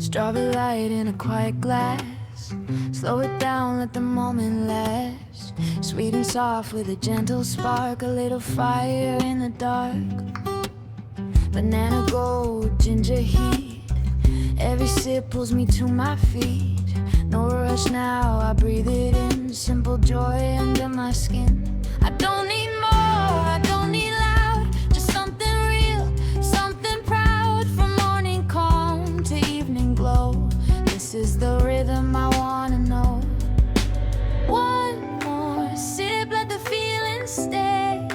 Strawberry light in a quiet glass. Slow it down, let the moment last. Sweet and soft with a gentle spark, a little fire in the dark. Banana gold, ginger heat. Every sip pulls me to my feet. No rush now, I breathe it in. Simple joy under my skin. I don't need more, I don't need loud. Just something real, something proud. From morning calm to evening glow. This is the rhythm I wanna know. One more sip, let the feeling stay.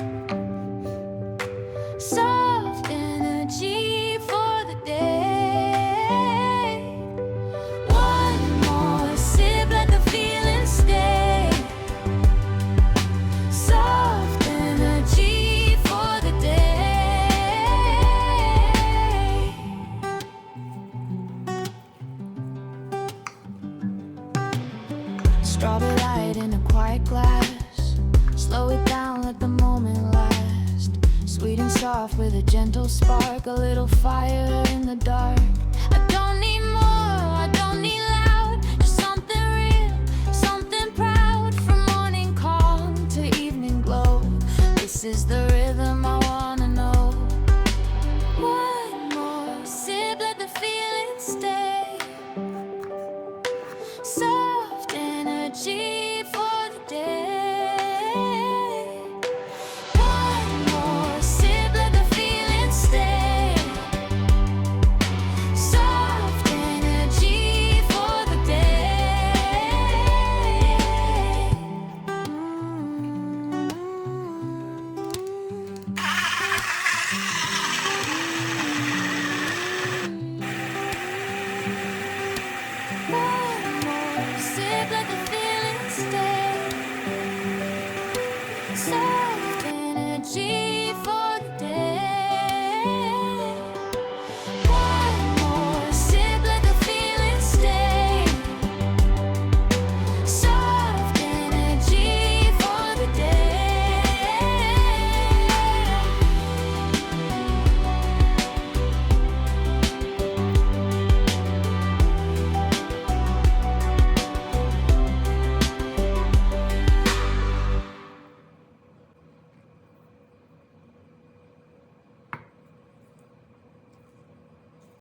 Soft energy for the day. One more sip, let the feeling stay. Soft energy for the day. Strawberry light in a quiet glass. Slow it down, let the moment last. Sweet and soft with a gentle spark, a little fire in the dark. I don't need more, I don't need loud. Just something real, something proud. From morning calm to evening glow. This is the